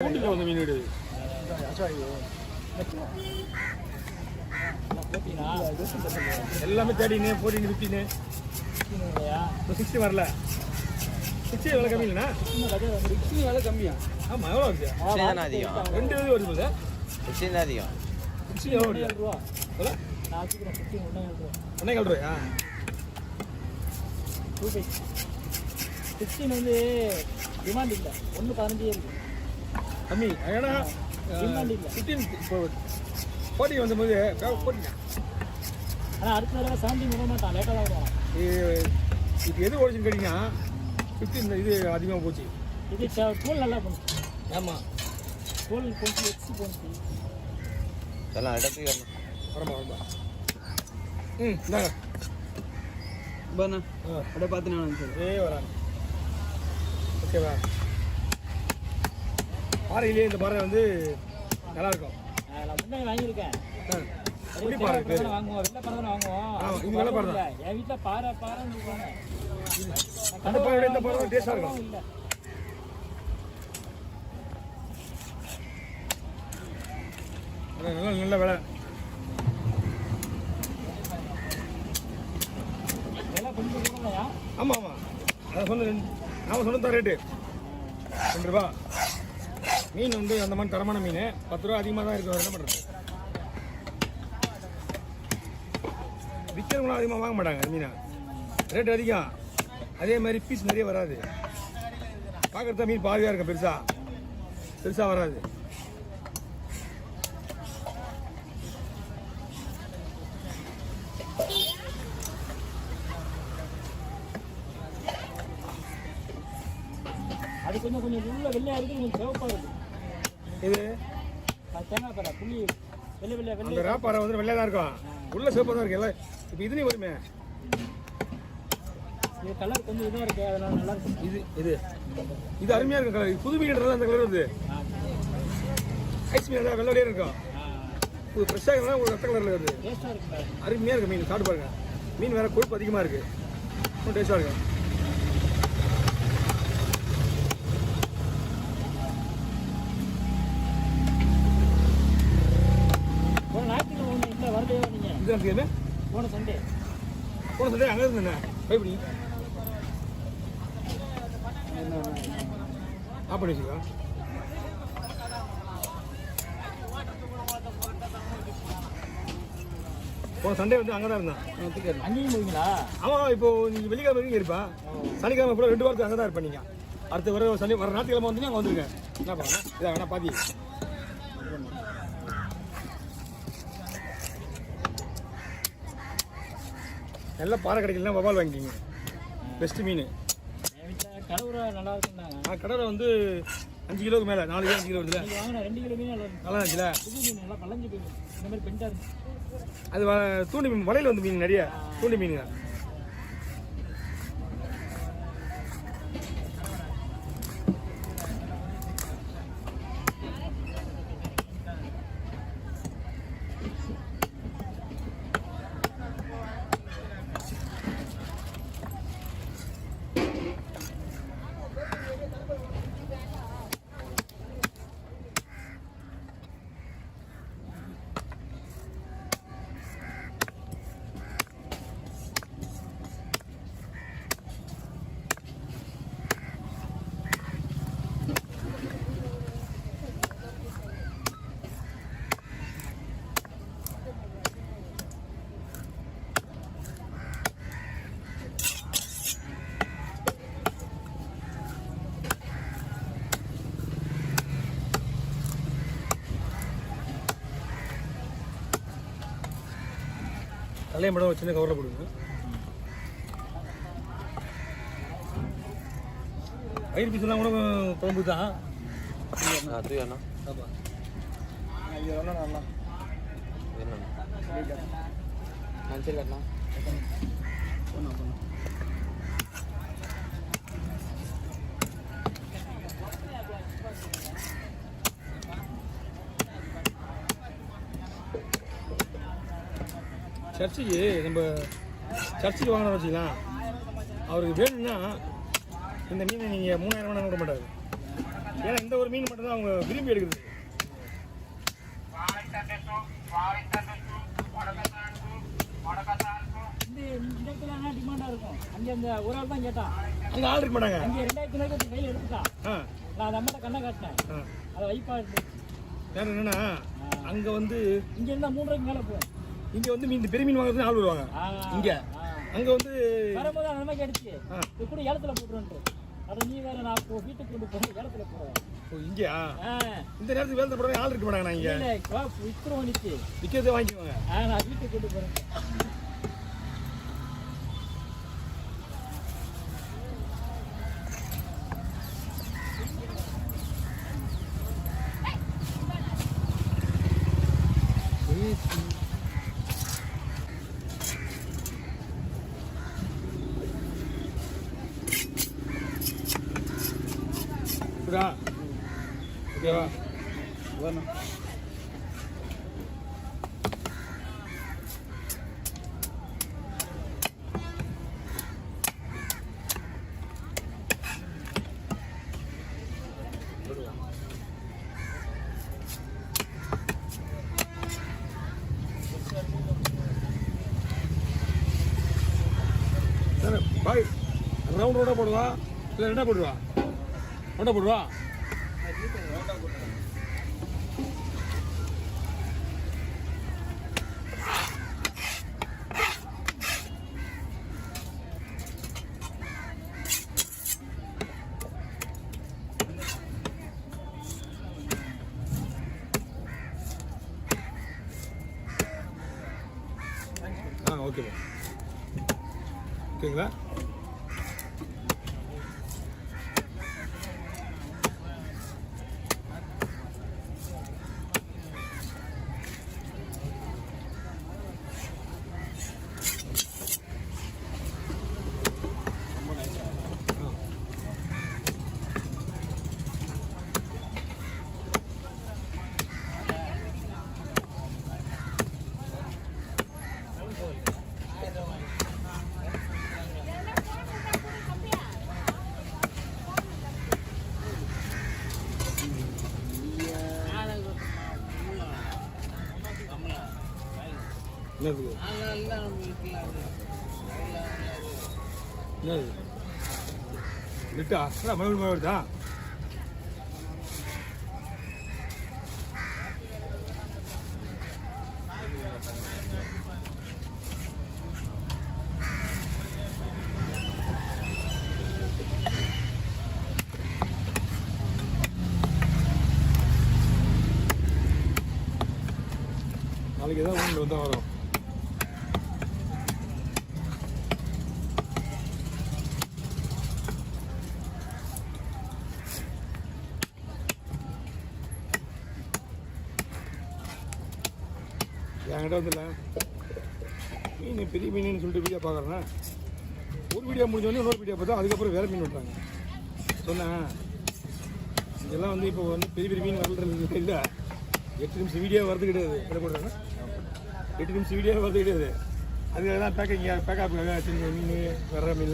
வந்து மீன் விடுது எல்லாமே தேடினு போட்டின்னு விட்டினு 60 வரல 60 எவ்வளோ கம்மி இல்லைண்ணா 60 வேலை கம்மியா ஆமாம் எவ்வளோ வருது அதிகம் 2 இது வருது போது 60 தான் அதிகம் 60 எவ்வளோ வருது ரூபா எவ்வளோ நான் வச்சுக்கிறேன் 15 1.5 ரூபாயா 16 வந்து டிமாண்ட் இல்லை 1.15 இருக்கு கம்மி ஏன்னா டிமாண்ட் இல்லை 15 இப்போ போட்டி வந்தபோது போட்டிங்க ஆனால் அடுத்த தடவை 17 விட மாட்டான் லேட்டாக தான் வருவான் இப்போ எது ஓடிச்சுன்னு கேட்டிங்கன்னா 15 இது அதிகமாக போச்சு இது தோல் நல்லா பண்ணுச்சு ஆமாம் தோல் கொஞ்சம் எக்ஸு போச்சு எல்லாம் இடத்துக்கு வரமா வரமா இந்தாங்க பாண்ணா அப்படியே பார்த்து நான் சரி வராங்க ஓகேவா பாறையிலே இந்த பாறை வந்து நல்லாயிருக்கும் நான் முன்னாடி வாங்கியிருக்கேன் புளி பாறை பேர் வாங்குவோம் வெள்ளை பாறை தானே வாங்குவோம் ஆமாம் இது வெள்ளை பாறை தான் என் வீட்டில் பாறைன்னு சொல்லுவாங்க அந்த பாறையோட இந்த பாறை டேஸ்ட்டாக இருக்கும் இல்லை நல்ல நல்ல விலை விலை கொஞ்சம் கூடலையா ஆமாம் ஆமாம் அதை சொன்ன நான் சொன்னதான் ரேட்டு 2 ரூபா மீன் வந்து அந்த மாதிரி தரமான மீன் 10 ரூபா அதிகமாக தான் இருக்குது என்ன பண்ணுறது விற்கிறவங்களும் அதிகமாக வாங்க மாட்டாங்க அந்த மீனை ரேட்டு அதிகம் அதே மாதிரி பீஸ் நிறைய வராது பார்க்குறதா மீன் பாதியாக இருக்கும் பெருசாக வராது அது கொஞ்சம் உள்ள வெள்ளையாக இருக்குது கொஞ்சம் சிவப்பாக இருக்குது இது தேங்காய் பாறை புளி வெள்ளை அந்த ராப்பாறை வந்து வெள்ளையாக தான் இருக்கும் உள்ள சிவப்பாக தான் இருக்கு எல்லாம் இப்போ இதுலேயும் வருமே இது கலர் கொஞ்சம் இதாக இருக்குது அதனால நல்லா இருக்கும் இது அருமையாக இருக்கும் கலர் புது மீன்ன்றது அந்த கலர் வருது ஐஸ் மீன் தான் வெள்ளையே இருக்கும் இது ஃப்ரெஷ்ஷாக இருந்தால் ஒரு ரத்த கலரில் வருது டேஸ்ட்டாக இருக்குது அருமையாக இருக்குது மீன் சாப்பிட்டு பாருங்க மீன் வேறு கொழுப்பு அதிகமாக இருக்குது ரொம்ப டேஸ்ட்டாக இருக்கும் போன ஞாயிற்றுக்கிழமை ஒன்று இல்லை வரலையே நீங்கள் இது எனக்கு என்ன போன சண்டே அங்கே இருந்தேன் பயப்படி ஆஃப் பண்ணி வச்சுக்கோ போன சண்டே வந்து அங்கே தான் இருந்தேன் அங்கேயும் போவீங்களா ஆமாம் இப்போ நீங்கள் வெள்ளிக்கிழமை வரைக்கும் இருப்பா சனிக்கிழமை கூட 2 வாரத்துக்கு அங்கே தான் இருப்பேன் நீங்கள் அடுத்த வர ஞாயிற்றுக்கிழமை வந்தீங்க அங்கே வந்துருங்க என்ன பண்ணலாம் இதை வேணா பாதி நல்ல பாறை கிடைக்கலாம் வவால் வாங்கிக்கிங்க பெஸ்ட்டு மீன் என் வீட்டில் கடவுரை நல்லா இருக்குன்னாங்க கடலை வந்து 5 கிலோவுக்கு மேலே 4 கிலோ 5 கிலோ வருதுல நீங்கள் வாங்கினா 2 கிலோ மீன் நல்லா இருக்கும் நல்லா இருந்துச்சுல புது மீன் நல்லா பழஞ்சு போய் இந்த மாதிரி பெண்டாக இருந்துச்சு அது தூண்டி மீன் வலையில் வந்து மீன் நிறைய தூண்டி மீனுங்க தலையை மட்டும் ஒரு சின்ன கவரில் போடுங்க வயிறு பீஸ்லாம் கூட குழம்பு தான் அது வேணா ஆமாம் இது எவ்வளோ நல்லா என்ன மஞ்சள் கட்டலாம் ஒன்றும் சர்ச்சுக்கு நம்ம சர்ச்சுக்கு வாங்கின வச்சுக்கலாம் அவருக்கு வேணும்னா இந்த மீனை நீங்கள் 3000 வேணாலும் விட மாட்டாரு ஏன்னா இந்த ஒரு மீன் மட்டும் தான் அவங்க விரும்பி எடுக்குது. இந்த இடத்துல என்ன டிமாண்டாக இருக்கும். அங்கே அந்த ஒரு ஆள் தான் கேட்டான். அங்கே ஆள் இருக்க மாட்டாங்க. அங்கே 2000 கையில் எடுத்துட்டான். நான் அந்த அம்மாட்ட கண்ணை காட்டினேன். அதை வைப்பா வேறு என்னன்னா அங்கே வந்து இங்கே இருந்தால் 3 ரூபாய்க்கு மேலே போகும். இங்கே வந்து மீன் பெரிய மீன் வாங்குறது ஆள் வருவாங்க. இங்கே அங்கே வந்து வரும்போது அந்த மாதிரி அடிச்சு இப்படி ஏலத்தில் போட்டுருன்ட்டு அதை நீ வேற நான் வீட்டுக்கு கொண்டு போய் ஏலத்தில் போடுவேன். இங்கேயா இந்த நேரத்துக்கு வேலை போடுறேன் ஆள் இருக்க மாட்டாங்க. நான் இங்கே விற்கிறோம் நிச்சு விற்கிறதே வாங்கிக்குவாங்க. நான் வீட்டுக்கு கொண்டு போகிறேன். ஓகேவா? வேணும். பாய் ரவுண்ட் ரோடாக போடுவா இல்லை ரெண்டா போடுவா? ரெண்டா போடுவா. ஓகேவா? ஓகேங்களா? என்னது என்னது லிட்டா மறுபடியும் வருதா? நாளைக்கு ஏதாவது ஒன்று வந்தால் வரும். என்கிட்ட வந்துல மீன் பெரிய மீன் சொல்லிட்டு வீடியோ பார்க்குறேன்னா ஒரு வீடியோ முடிஞ்சோடனே இன்னொரு வீடியோ பார்த்தா அதுக்கப்புறம் வேறு மீன் விட்டாங்க. சொன்னேன் இதெல்லாம் வந்து இப்போ வந்து பெரிய பெரிய மீன் வரல இல்லை. 8 நிமிஷம் வீடியோ வரது கிடையாது. என்ன பண்ணுறாங்க 8 நிமிஷம் வீடியோ வரது கிடையாது. அதுக்காக தான் பேக்கப் சின்ன மீன் வர்ற மீன்